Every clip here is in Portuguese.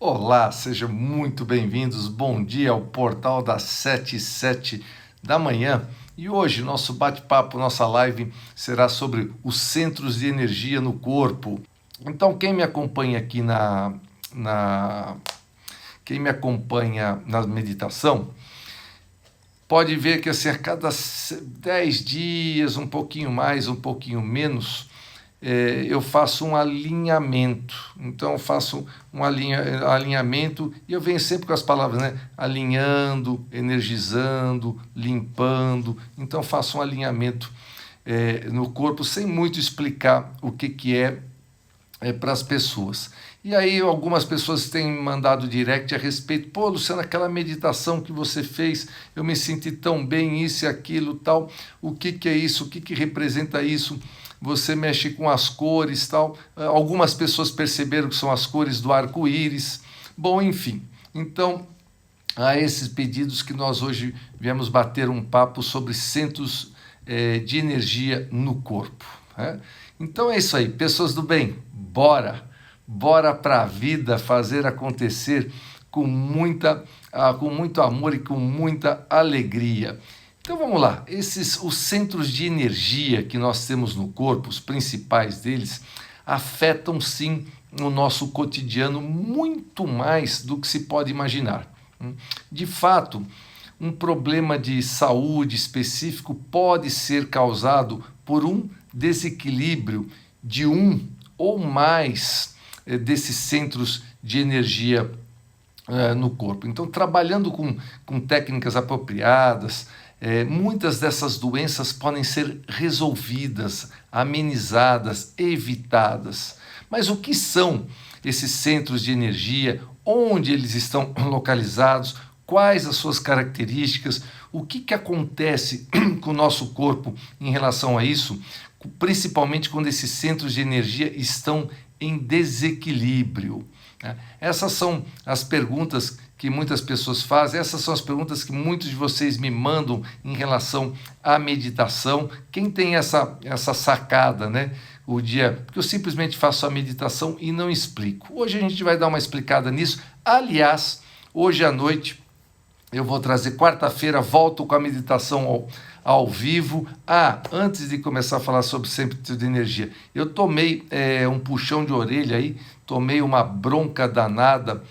Olá, sejam muito bem-vindos. Bom dia ao Portal das 7h07 da manhã. E hoje nosso bate-papo, nossa live será sobre os centros de energia no corpo. Então, quem me acompanha aqui quem me acompanha na meditação, pode ver que assim, a cada 10 dias, um pouquinho mais, um pouquinho menos, eu faço um alinhamento. Então, eu faço um alinhamento e eu venho sempre com as palavras, né? Alinhando, energizando, limpando. Então, faço um alinhamento no corpo, sem muito explicar o que é para as pessoas. E aí algumas pessoas têm mandado direct a respeito: pô, Luciano, aquela meditação que você fez, eu me senti tão bem, isso e aquilo, tal, o que é isso, o que representa isso? Você mexe com as cores, tal. Algumas pessoas perceberam que são as cores do arco-íris. Bom, enfim, então a esses pedidos que nós hoje viemos bater um papo sobre centros de energia no corpo, né? Então é isso aí, pessoas do bem, bora para a vida fazer acontecer com muito amor e com muita alegria. Então vamos lá, os centros de energia que nós temos no corpo, os principais deles, afetam sim o nosso cotidiano muito mais do que se pode imaginar. De fato, um problema de saúde específico pode ser causado por um desequilíbrio de um ou mais desses centros de energia no corpo. Então, trabalhando com técnicas apropriadas, muitas dessas doenças podem ser resolvidas, amenizadas, evitadas. Mas o que são esses centros de energia? Onde eles estão localizados? Quais as suas características? O que acontece com o nosso corpo em relação a isso? Principalmente quando esses centros de energia estão em desequilíbrio. Essas são as perguntas que muitas pessoas fazem, essas são as perguntas que muitos de vocês me mandam em relação à meditação. Quem tem essa sacada, né? Porque eu simplesmente faço a meditação e não explico. Hoje a gente vai dar uma explicada nisso. Aliás, hoje à noite eu vou trazer, quarta-feira, volto com a meditação ao vivo. Antes de começar a falar sobre centro de energia, eu tomei um puxão de orelha aí, tomei uma bronca danada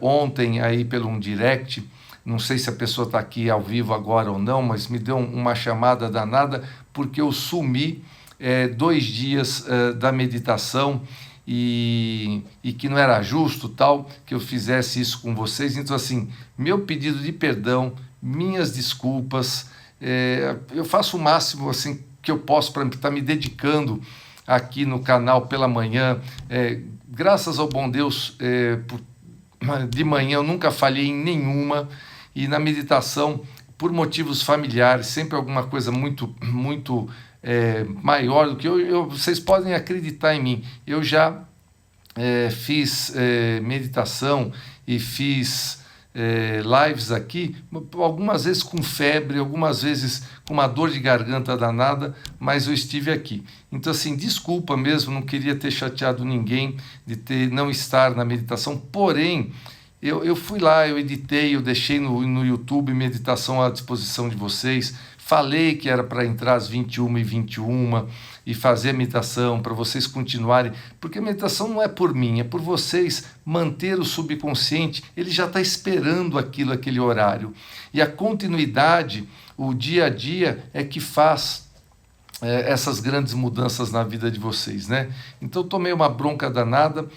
ontem aí pelo um direct. Não sei se a pessoa está aqui ao vivo agora ou não, mas me deu uma chamada danada porque eu sumi 2 dias da meditação e que não era justo tal que eu fizesse isso com vocês. Então, assim, meu pedido de perdão, minhas desculpas, eu faço o máximo assim que eu posso para estar me dedicando aqui no canal pela manhã. Graças ao bom Deus, de manhã eu nunca falhei em nenhuma, e na meditação, por motivos familiares, sempre alguma coisa muito maior do que vocês podem acreditar em mim. Eu já fiz meditação e fiz lives aqui, algumas vezes com febre, algumas vezes com uma dor de garganta danada, mas eu estive aqui. Então, assim, desculpa mesmo, não queria ter chateado ninguém de não estar na meditação, porém, eu fui lá, eu editei, eu deixei no YouTube meditação à disposição de vocês. Falei que era para entrar às 21h21 e fazer a meditação para vocês continuarem, porque a meditação não é por mim, é por vocês. Manter o subconsciente, ele já está esperando aquele horário. E a continuidade, o dia a dia é que faz essas grandes mudanças na vida de vocês, né? Então eu tomei uma bronca danada.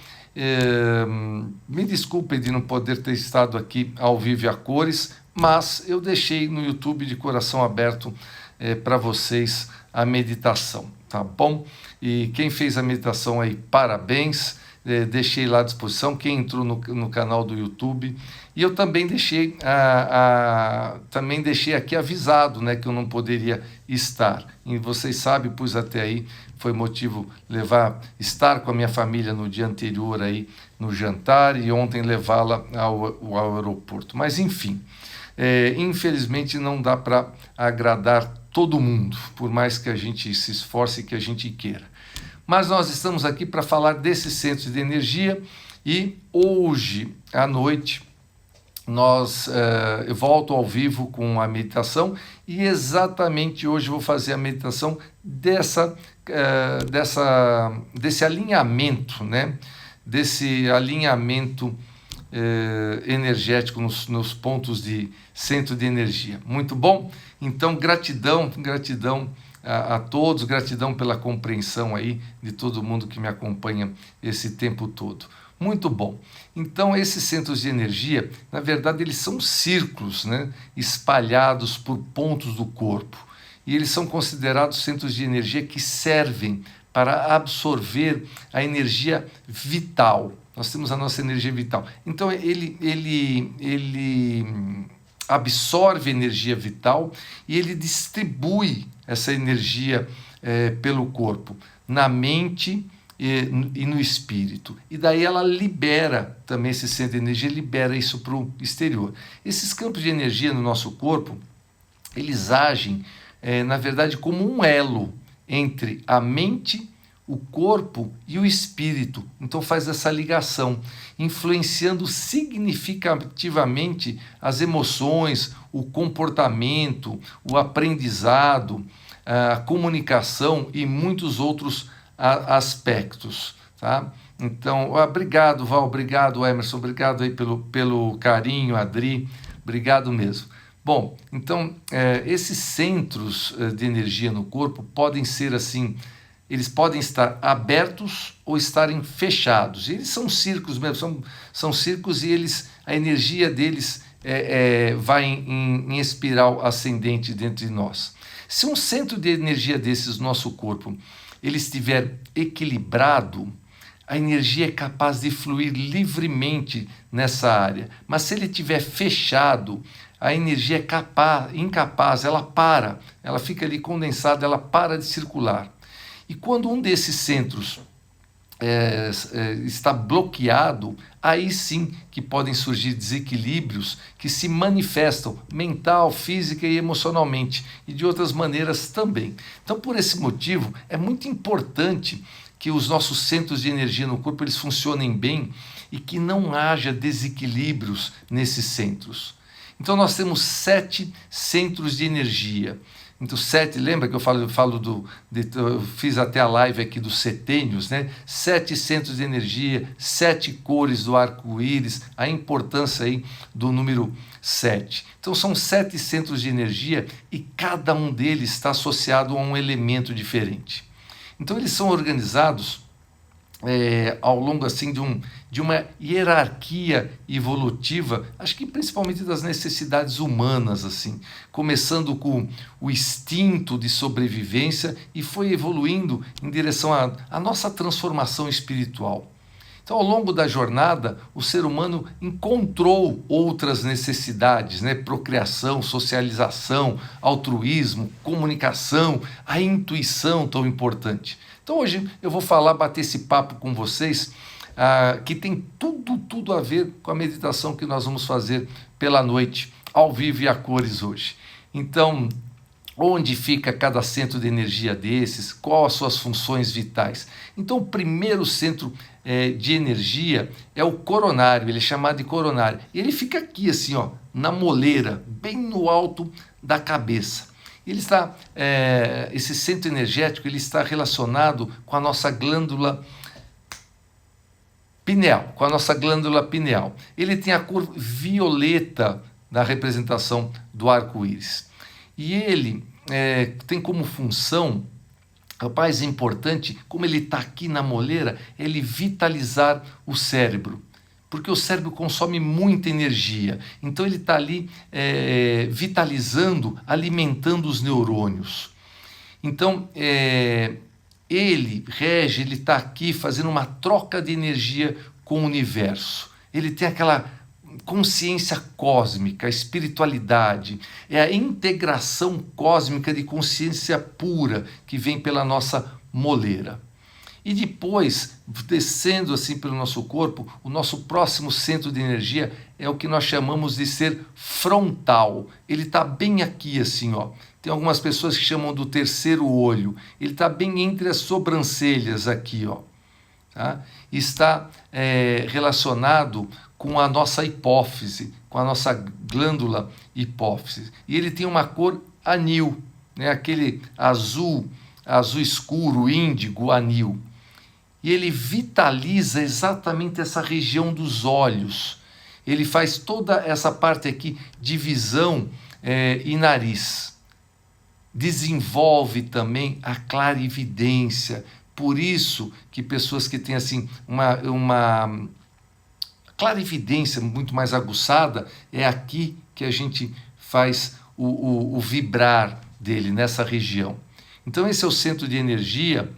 Me desculpem de não poder ter estado aqui ao vivo e a cores, mas eu deixei no YouTube de coração aberto para vocês a meditação, tá bom? E quem fez a meditação aí, parabéns, deixei lá à disposição, quem entrou no canal do YouTube. E eu também deixei, também deixei aqui avisado, né, que eu não poderia estar. E vocês sabem, pus até aí, foi motivo estar com a minha família no dia anterior aí no jantar e ontem levá-la ao aeroporto. Mas enfim, infelizmente não dá para agradar todo mundo, por mais que a gente se esforce e que a gente queira. Mas nós estamos aqui para falar desses centros de energia E hoje à noite eu volto ao vivo com a meditação, e exatamente hoje vou fazer a meditação desse alinhamento, né? Desse alinhamento energético nos pontos de centro de energia. Muito bom? Então, gratidão a todos, gratidão pela compreensão aí de todo mundo que me acompanha esse tempo todo. Muito bom. Então, esses centros de energia, na verdade, eles são círculos, né, espalhados por pontos do corpo. E eles são considerados centros de energia que servem para absorver a energia vital. Nós temos a nossa energia vital. Então, ele absorve energia vital e ele distribui essa energia pelo corpo, na mente e no espírito. E daí ela libera também, esse centro de energia libera isso para o exterior. Esses campos de energia no nosso corpo, eles agem, na verdade, como um elo entre a mente, o corpo e o espírito. Então faz essa ligação, influenciando significativamente as emoções, o comportamento, o aprendizado, a comunicação e muitos outros aspectos, tá? Então, obrigado, Val, obrigado, Emerson, obrigado aí pelo carinho, Adri, obrigado mesmo. Bom, então, esses centros de energia no corpo podem ser assim, eles podem estar abertos ou estarem fechados. Eles são círculos mesmo, são círculos, e a energia deles vai em espiral ascendente dentro de nós. Se um centro de energia desses no nosso corpo ele estiver equilibrado, a energia é capaz de fluir livremente nessa área. Mas se ele estiver fechado, a energia é incapaz, ela fica ali condensada, ela para de circular. E quando um desses centros está bloqueado, aí sim que podem surgir desequilíbrios que se manifestam mental, física e emocionalmente, e de outras maneiras também. Então, por esse motivo, é muito importante que os nossos centros de energia no corpo eles funcionem bem e que não haja desequilíbrios nesses centros. Então, nós temos 7 centros de energia. Então, 7, lembra que eu eu fiz até a live aqui dos setênios, né? 7 centros de energia, 7 cores do arco-íris, a importância aí do número 7. Então, são 7 centros de energia e cada um deles está associado a um elemento diferente. Então, eles são organizados ao longo assim de uma hierarquia evolutiva, acho que principalmente das necessidades humanas, assim, começando com o instinto de sobrevivência e foi evoluindo em direção à nossa transformação espiritual. Então, ao longo da jornada, o ser humano encontrou outras necessidades, né? Procriação, socialização, altruísmo, comunicação, a intuição tão importante. Então, hoje eu vou bater esse papo com vocês, que tem tudo a ver com a meditação que nós vamos fazer pela noite, ao vivo e a cores hoje. Então, onde fica cada centro de energia desses, quais as suas funções vitais. Então, o primeiro centro de energia é o coronário, ele é chamado de coronário. Ele fica aqui assim, ó, na moleira, bem no alto da cabeça. Esse centro energético ele está relacionado com a nossa glândula pineal, Ele tem a cor violeta da representação do arco-íris. E ele tem como função, o mais importante, como ele está aqui na moleira, ele vitalizar o cérebro. Porque o cérebro consome muita energia. Então ele está ali vitalizando, alimentando os neurônios. Então ele está aqui fazendo uma troca de energia com o universo. Ele tem aquela consciência cósmica, a espiritualidade, é a integração cósmica de consciência pura que vem pela nossa moleira. E depois, descendo assim pelo nosso corpo, o nosso próximo centro de energia é o que nós chamamos de ser frontal. Ele está bem aqui assim, ó. Tem algumas pessoas que chamam do terceiro olho. Ele está bem entre as sobrancelhas aqui, ó. tá? Está relacionado com a nossa hipófise, com a nossa glândula hipófise. E ele tem uma cor anil, né? Aquele azul escuro, índigo, anil. E ele vitaliza exatamente essa região dos olhos. Ele faz toda essa parte aqui de visão e nariz. Desenvolve também a clarividência. Por isso que pessoas que têm assim uma clarividência muito mais aguçada, é aqui que a gente faz o vibrar dele, nessa região. Então esse é o centro de energia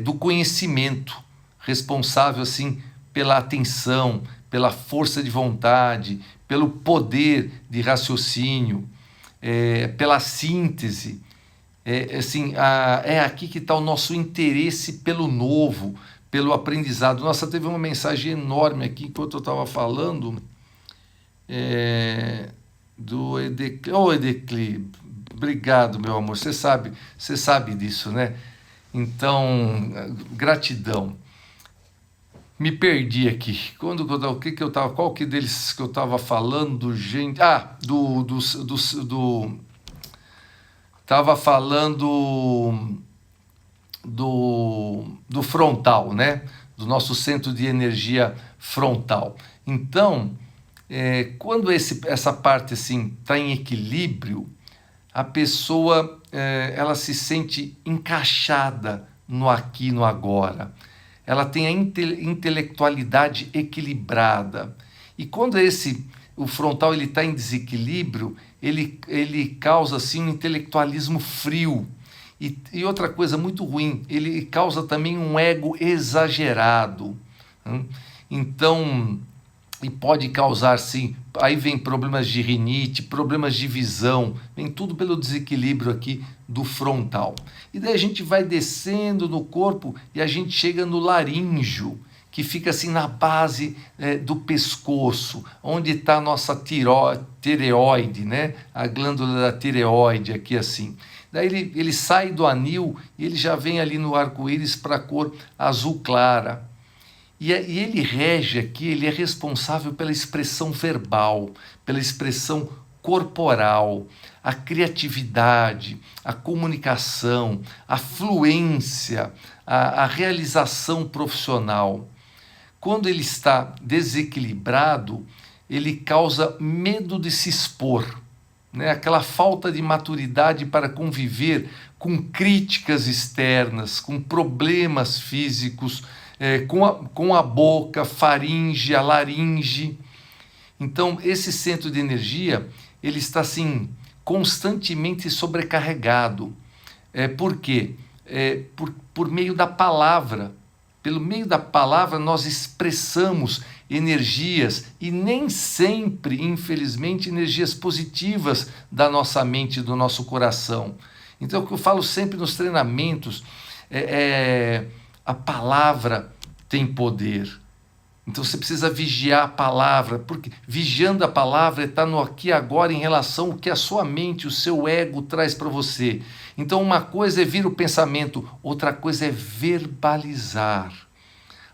do conhecimento, responsável assim pela atenção, pela força de vontade, pelo poder de raciocínio, pela síntese. É aqui que está o nosso interesse pelo novo, pelo aprendizado. Nossa, teve uma mensagem enorme aqui enquanto eu estava falando do Edecli. Ô, Edecli, obrigado, meu amor. Você sabe disso, né? Então, gratidão. Me perdi aqui. Qual que deles que eu estava falando, gente? Estava falando do frontal, né? Do nosso centro de energia frontal. Então, quando essa parte assim está em equilíbrio, a pessoa ela se sente encaixada no aqui, no agora. Ela tem a intelectualidade equilibrada. E quando o frontal ele está em desequilíbrio, ele causa assim um intelectualismo frio. E outra coisa muito ruim, ele causa também um ego exagerado. Então, e pode causar, sim, aí vem problemas de rinite, problemas de visão, vem tudo pelo desequilíbrio aqui do frontal. E daí a gente vai descendo no corpo e a gente chega no laríngeo, que fica assim na base do pescoço, onde está a nossa tireoide, né? A glândula da tireoide aqui assim. Daí ele sai do anil e ele já vem ali no arco-íris para a cor azul clara. E ele rege aqui, ele é responsável pela expressão verbal, pela expressão corporal, a criatividade, a comunicação, a fluência, a realização profissional. Quando ele está desequilibrado, ele causa medo de se expor, né? Aquela falta de maturidade para conviver com críticas externas, com problemas físicos, com a boca, faringe, a laringe. Então, esse centro de energia, ele está assim, constantemente sobrecarregado. Por quê? Por meio da palavra. Pelo meio da palavra, nós expressamos energias, e nem sempre, infelizmente, energias positivas da nossa mente e do nosso coração. Então, o que eu falo sempre nos treinamentos a palavra tem poder. Então você precisa vigiar a palavra, porque vigiando a palavra está no aqui e agora em relação ao que a sua mente, o seu ego traz para você. Então uma coisa é vir o pensamento, outra coisa é verbalizar.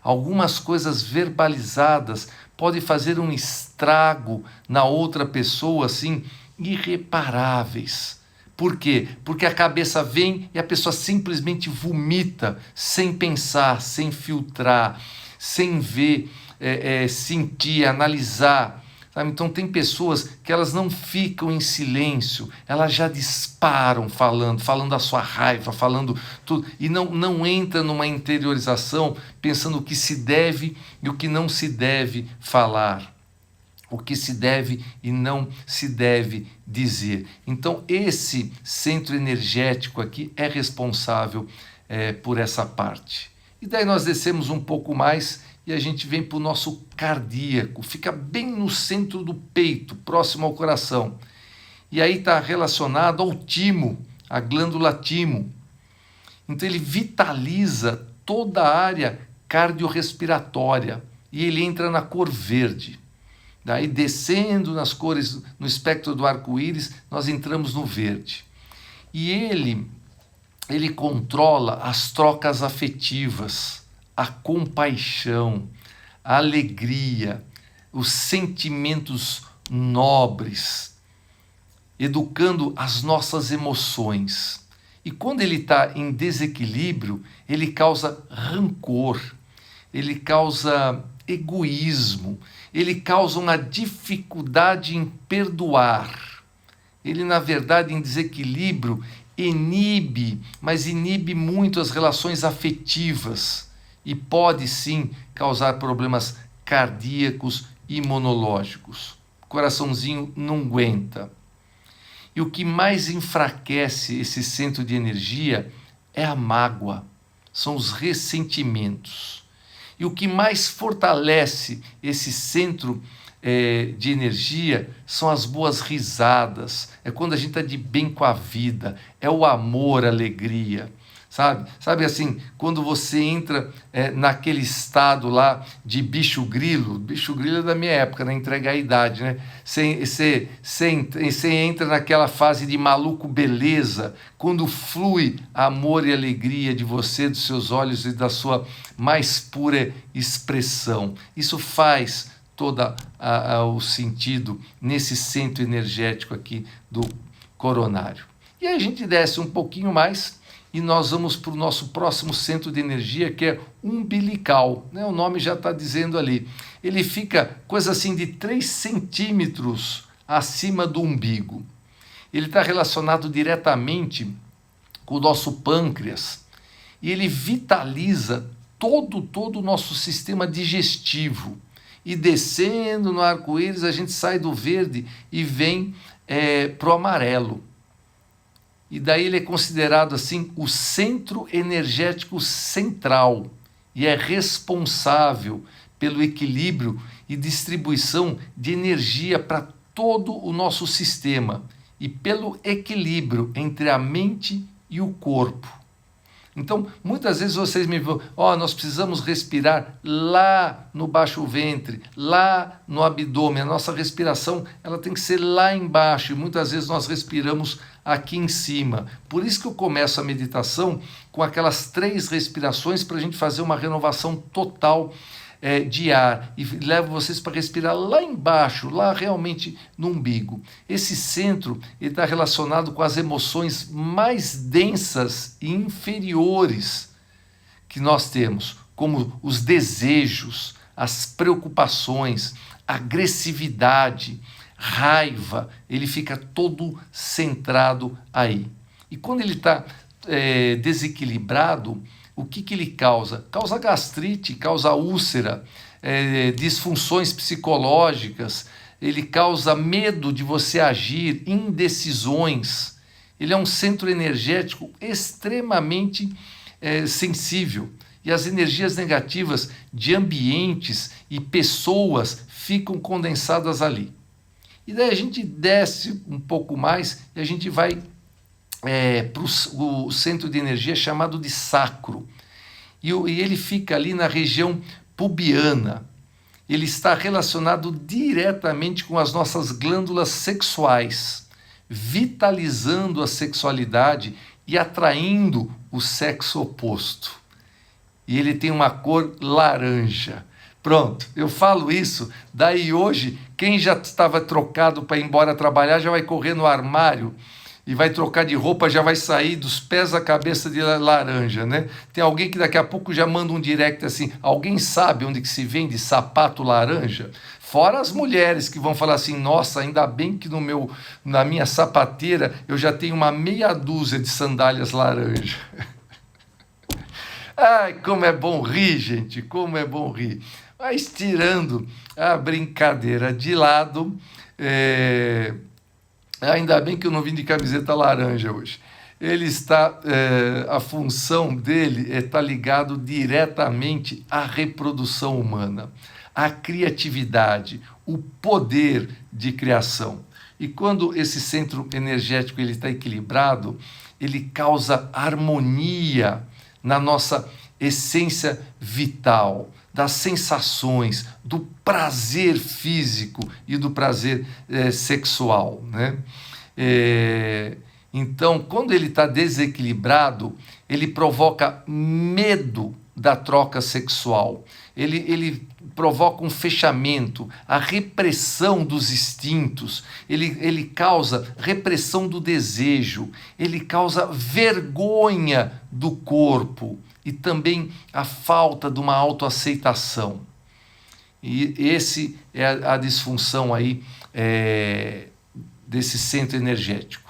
Algumas coisas verbalizadas podem fazer um estrago na outra pessoa, assim, irreparáveis. Por quê? Porque a cabeça vem e a pessoa simplesmente vomita, sem pensar, sem filtrar, sem ver, sentir, analisar. Sabe? Então tem pessoas que elas não ficam em silêncio, elas já disparam falando a sua raiva, falando tudo, e não entra numa interiorização pensando o que se deve e o que não se deve falar. O que se deve e não se deve dizer. Então, esse centro energético aqui é responsável por essa parte. E daí nós descemos um pouco mais e a gente vem para o nosso cardíaco, fica bem no centro do peito, próximo ao coração. E aí está relacionado ao timo, a glândula timo. Então, ele vitaliza toda a área cardiorrespiratória e ele entra na cor verde. Daí, descendo nas cores, no espectro do arco-íris, nós entramos no verde. E ele ele controla as trocas afetivas, a compaixão, a alegria, os sentimentos nobres, educando as nossas emoções. E quando ele está em desequilíbrio, ele causa rancor, ele causa egoísmo, ele causa uma dificuldade em perdoar. Ele, na verdade, em desequilíbrio, inibe, mas inibe muito as relações afetivas e pode sim causar problemas cardíacos e imunológicos. O coraçãozinho não aguenta. E o que mais enfraquece esse centro de energia é a mágoa, são os ressentimentos. E o que mais fortalece esse centro de energia são as boas risadas, é quando a gente está de bem com a vida, é o amor, a alegria. Sabe assim, quando você entra naquele estado lá de bicho grilo é da minha época, né? Entregar a idade, né? Você entra naquela fase de maluco beleza, quando flui amor e alegria de você, dos seus olhos e da sua mais pura expressão. Isso faz todo o sentido nesse centro energético aqui do coronário. E aí a gente desce um pouquinho mais, e nós vamos para o nosso próximo centro de energia, que é umbilical, né? O nome já está dizendo ali. Ele fica coisa assim de 3 centímetros acima do umbigo. Ele está relacionado diretamente com o nosso pâncreas e ele vitaliza todo o nosso sistema digestivo. E descendo no arco-íris, a gente sai do verde e vem para o amarelo. E daí ele é considerado assim o centro energético central e é responsável pelo equilíbrio e distribuição de energia para todo o nosso sistema e pelo equilíbrio entre a mente e o corpo. Então, muitas vezes vocês me falam, nós precisamos respirar lá no baixo ventre, lá no abdômen. A nossa respiração ela tem que ser lá embaixo e muitas vezes nós respiramos aqui em cima. Por isso que eu começo a meditação com aquelas 3 respirações para a gente fazer uma renovação total de ar e levo vocês para respirar lá embaixo, lá realmente no umbigo. Esse centro está relacionado com as emoções mais densas e inferiores que nós temos, como os desejos, as preocupações, agressividade, raiva, ele fica todo centrado aí. E quando ele está desequilibrado, o que ele causa? Causa gastrite, causa úlcera, disfunções psicológicas, ele causa medo de você agir, indecisões. Ele é um centro energético extremamente sensível. E as energias negativas de ambientes e pessoas ficam condensadas ali. E daí a gente desce um pouco mais e a gente vai para o centro de energia chamado de sacro. E ele fica ali na região pubiana. Ele está relacionado diretamente com as nossas glândulas sexuais, vitalizando a sexualidade e atraindo o sexo oposto. E ele tem uma cor laranja. Pronto, eu falo isso, daí hoje, quem já estava trocado para ir embora trabalhar já vai correr no armário e vai trocar de roupa, já vai sair dos pés à cabeça de laranja, né? Tem alguém que daqui a pouco já manda um direct assim, alguém sabe onde que se vende sapato laranja? Fora as mulheres que vão falar assim, nossa, ainda bem que na minha sapateira eu já tenho uma meia dúzia de sandálias laranja. Ai, como é bom rir, gente, como é bom rir. Mas tirando a brincadeira de lado, ainda bem que eu não vim de camiseta laranja hoje. Ele está, a função dele está ligado diretamente à reprodução humana, à criatividade, o poder de criação. E quando esse centro energético ele está equilibrado, ele causa harmonia na nossa essência vital, das sensações, do prazer físico e do prazer sexual, né? Então, quando ele está desequilibrado, ele provoca medo da troca sexual. Ele provoca um fechamento, a repressão dos instintos, ele causa repressão do desejo, ele causa vergonha do corpo e também a falta de uma autoaceitação. E esse é a disfunção aí desse centro energético.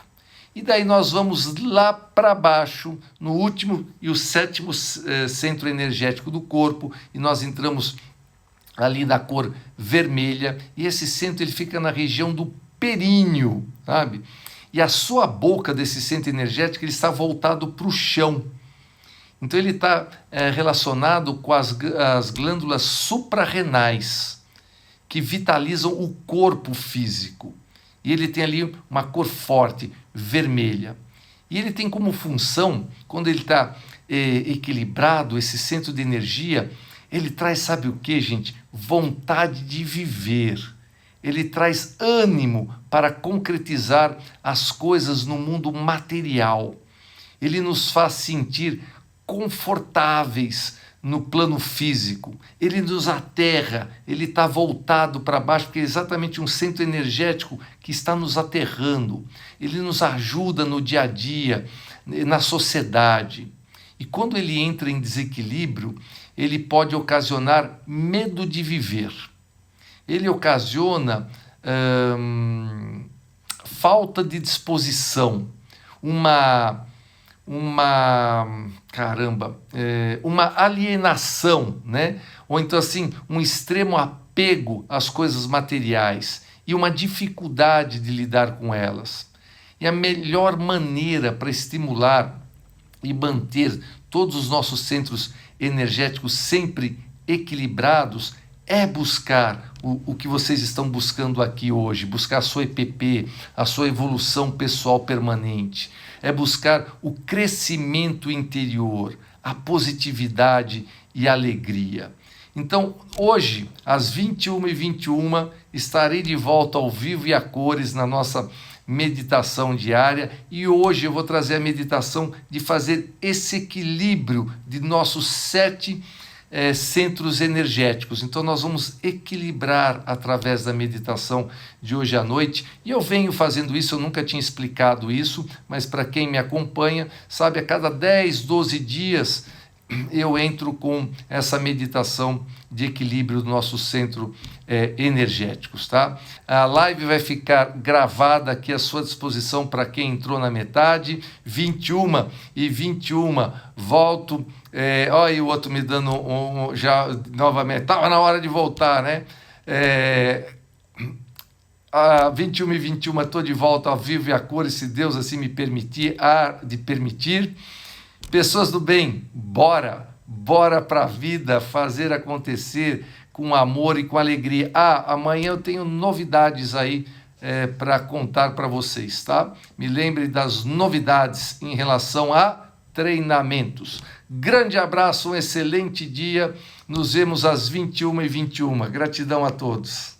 E daí nós vamos lá para baixo, no último e o sétimo centro energético do corpo, e nós entramos ali na cor vermelha, e esse centro ele fica na região do períneo, sabe? E a sua boca desse centro energético ele está voltado para o chão. Então ele está relacionado com as glândulas suprarrenais, que vitalizam o corpo físico. E ele tem ali uma cor forte, vermelha. E ele tem como função, quando ele está equilibrado, esse centro de energia, ele traz, sabe o que, gente? Vontade de viver. Ele traz ânimo para concretizar as coisas no mundo material. Ele nos faz sentir confortáveis no plano físico, ele nos aterra, ele está voltado para baixo, porque é exatamente um centro energético que está nos aterrando, ele nos ajuda no dia a dia, na sociedade. E quando ele entra em desequilíbrio, ele pode ocasionar medo de viver, ele ocasiona falta de disposição, uma alienação, né? Ou então assim, um extremo apego às coisas materiais e uma dificuldade de lidar com elas. E a melhor maneira para estimular e manter todos os nossos centros energéticos sempre equilibrados é buscar o que vocês estão buscando aqui hoje, buscar a sua EPP, a sua evolução pessoal permanente, é buscar o crescimento interior, a positividade e a alegria. Então, hoje, às 21h21, estarei de volta ao vivo e a cores na nossa meditação diária, e hoje eu vou trazer a meditação de fazer esse equilíbrio de nossos 7 centros energéticos. Então nós vamos equilibrar através da meditação de hoje à noite, e eu venho fazendo isso, eu nunca tinha explicado isso, mas para quem me acompanha, sabe, a cada 10, 12 dias eu entro com essa meditação de equilíbrio do nosso centro energéticos, tá? A live vai ficar gravada aqui à sua disposição para quem entrou na metade. 21h21 volto. Olha o outro me dando já novamente. Estava na hora de voltar, né? A 21h21 estou de volta ao vivo e a cores, se Deus assim me permitir, Pessoas do bem, bora para a vida, fazer acontecer com amor e com alegria. Amanhã eu tenho novidades aí para contar para vocês, tá? Me lembre das novidades em relação a treinamentos. Grande abraço, um excelente dia, nos vemos às 21h21. Gratidão a todos.